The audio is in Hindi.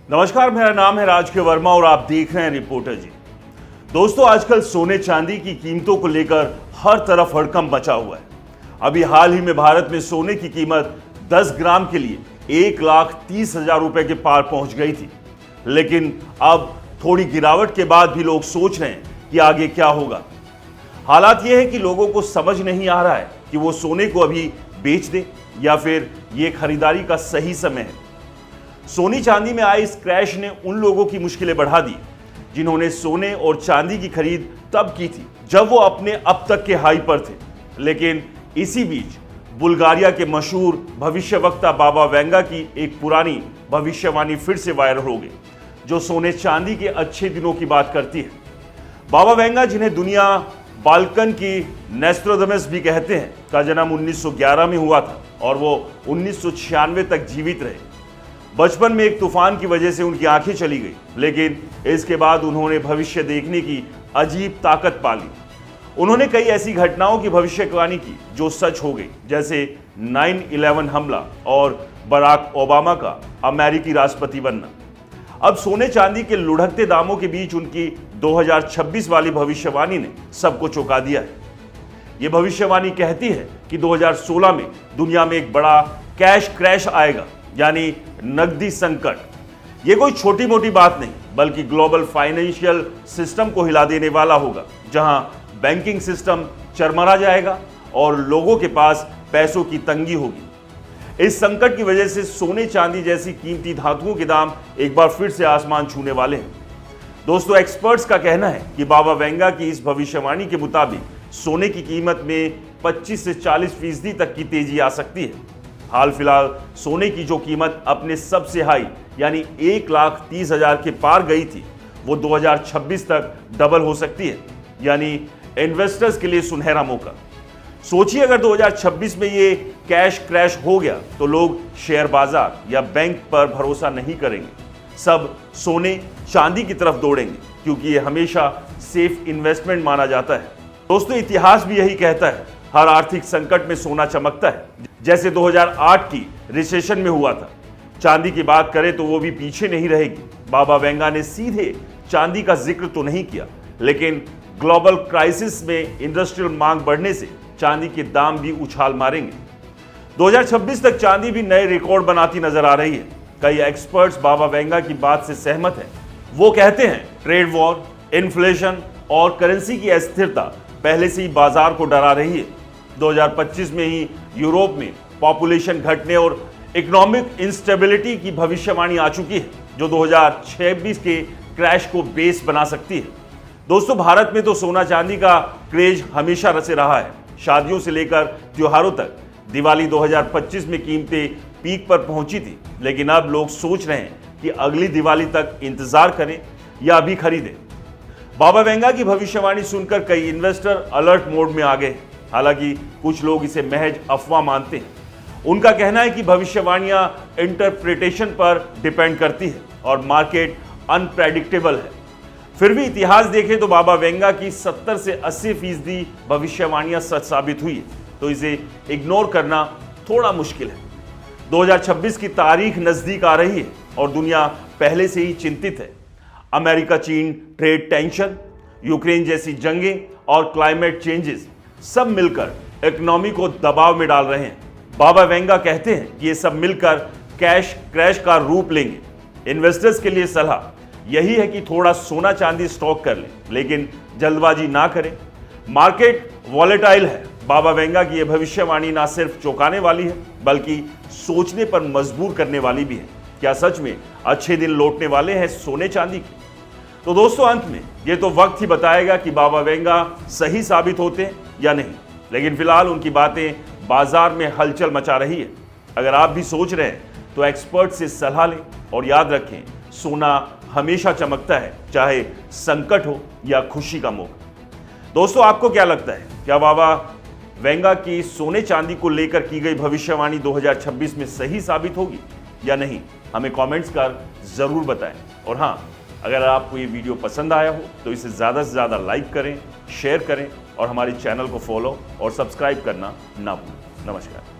नमस्कार, मेरा नाम है राजकीय वर्मा और आप देख रहे हैं रिपोर्टर जी। दोस्तों, आजकल सोने चांदी की कीमतों को लेकर हर तरफ हड़कंप मचा हुआ है। अभी हाल ही में भारत में सोने की कीमत 10 ग्राम के लिए 1,30,000 रुपए के पार पहुंच गई थी। लेकिन अब थोड़ी गिरावट के बाद भी लोग सोच रहे हैं कि आगे क्या होगा। हालात यह है कि लोगों को समझ नहीं आ रहा है कि वो सोने को अभी बेच दें या फिर ये खरीदारी का सही समय है। सोने चांदी में आए इस क्रैश ने उन लोगों की मुश्किलें बढ़ा दी जिन्होंने सोने और चांदी की खरीद तब की थी जब वो अपने अब तक के हाई पर थे। लेकिन इसी बीच बुल्गारिया के मशहूर भविष्यवक्ता बाबा वेंगा की एक पुरानी भविष्यवाणी फिर से वायरल हो गई, जो सोने चांदी के अच्छे दिनों की बात करती है। बाबा वेंगा, जिन्हें दुनिया बाल्कन की नेस्ट्रोडमस भी कहते हैं, का जन्म 1911 में हुआ था और वो 1996 तक जीवित रहे। बचपन में एक तूफान की वजह से उनकी आंखें चली गई, लेकिन इसके बाद उन्होंने भविष्य देखने की अजीब ताकत पाली। उन्होंने कई ऐसी घटनाओं की भविष्यवाणी की जो सच हो गई, जैसे 9/11 हमला और बराक ओबामा का अमेरिकी राष्ट्रपति बनना। अब सोने चांदी के लुढ़कते दामों के बीच उनकी 2026 वाली भविष्यवाणी ने सबको चौंका दिया है। यह भविष्यवाणी कहती है कि 2016 में दुनिया में एक बड़ा कैश क्रैश आएगा, यानी नकदी संकट। यह कोई छोटी मोटी बात नहीं, बल्कि ग्लोबल फाइनेंशियल सिस्टम को हिला देने वाला होगा, जहां बैंकिंग सिस्टम चरमरा जाएगा और लोगों के पास पैसों की तंगी होगी। इस संकट की वजह से सोने चांदी जैसी कीमती धातुओं के दाम एक बार फिर से आसमान छूने वाले हैं। दोस्तों, एक्सपर्ट्स का कहना है कि बाबा वेंगा की इस भविष्यवाणी के मुताबिक सोने की कीमत में 25 से 40% तक की तेजी आ सकती है। हाल फिलहाल सोने की जो कीमत अपने सबसे हाई यानी 1,30,000 के पार गई थी, वो 2026 तक डबल हो सकती है, यानी इन्वेस्टर्स के लिए सुनहरा मौका। सोचिए, अगर 2026 में ये कैश क्रैश हो गया तो लोग शेयर बाजार या बैंक पर भरोसा नहीं करेंगे, सब सोने चांदी की तरफ दौड़ेंगे, क्योंकि ये हमेशा सेफ इन्वेस्टमेंट माना जाता है। दोस्तों, इतिहास भी यही कहता है, हर आर्थिक संकट में सोना चमकता है। जैसे 2008 की रिसेशन में हुआ था। चांदी की बात करें तो वो भी पीछे नहीं रहेगी। बाबा वेंगा ने सीधे चांदी का जिक्र तो नहीं किया, लेकिन ग्लोबल क्राइसिस में इंडस्ट्रियल मांग बढ़ने से चांदी के दाम भी उछाल मारेंगे। 2026 तक चांदी भी नए रिकॉर्ड बनाती नजर आ रही है। कई एक्सपर्ट्स बाबा वेंगा की बात से सहमत हैं। वो कहते हैं ट्रेड वॉर, इन्फ्लेशन और करेंसी की अस्थिरता पहले से ही बाजार को डरा रही है। 2025 में ही यूरोप में पॉपुलेशन घटने और इकोनॉमिक इंस्टेबिलिटी की भविष्यवाणी आ चुकी है, जो 2026 के क्रैश को बेस बना सकती है। दोस्तों, भारत में तो सोना चांदी का क्रेज हमेशा रचे रहा है। शादियों से लेकर त्योहारों तक। दिवाली 2025 में कीमतें पीक पर पहुंची थी, लेकिन अब लोग सोच रहे हैं कि अगली दिवाली तक इंतजार करें या अभी खरीदें। बाबा वेंगा की भविष्यवाणी सुनकर कई इन्वेस्टर अलर्ट मोड में आ गए। हालांकि कुछ लोग इसे महज अफवाह मानते हैं। उनका कहना है कि भविष्यवाणियां इंटरप्रिटेशन पर डिपेंड करती है और मार्केट अनप्रेडिक्टेबल है। फिर भी इतिहास देखें तो बाबा वेंगा की 70 से 80% भविष्यवाणियां सच साबित हुई है, तो इसे इग्नोर करना थोड़ा मुश्किल है। 2026 की तारीख नजदीक आ रही है और दुनिया पहले से ही चिंतित है। अमेरिका चीन ट्रेड टेंशन, यूक्रेन जैसी जंगें और क्लाइमेट चेंजेस सब मिलकर इकोनॉमी को दबाव में डाल रहे हैं। बाबा वेंगा कहते हैं कि ये सब मिलकर कैश क्रैश का रूप लेंगे। इन्वेस्टर्स के लिए सलाह यही है कि थोड़ा सोना चांदी स्टॉक कर लें, लेकिन जल्दबाजी ना करें। मार्केट वॉलेटाइल है। बाबा वेंगा की यह भविष्यवाणी ना सिर्फ चौंकाने वाली है, बल्कि सोचने पर मजबूर करने वाली भी है। क्या सच में अच्छे दिन लौटने वाले हैं सोने चांदी के? तो दोस्तों, अंत में ये तो वक्त ही बताएगा कि बाबा वेंगा सही साबित होते हैं या नहीं, लेकिन फिलहाल उनकी बातें बाजार में हलचल मचा रही है। अगर आप भी सोच रहे हैं तो एक्सपर्ट से सलाह लें और याद रखें, सोना हमेशा चमकता है, चाहे संकट हो या खुशी का मौका। दोस्तों, आपको क्या लगता है, क्या बाबा वेंगा की सोने चांदी को लेकर की गई भविष्यवाणी 2026 में सही साबित होगी या नहीं? हमें कमेंट्स कर जरूर बताएं। और हाँ, अगर आपको ये वीडियो पसंद आया हो तो इसे ज़्यादा से ज़्यादा लाइक करें, शेयर करें और हमारे चैनल को फॉलो और सब्सक्राइब करना ना भूलें। नमस्कार।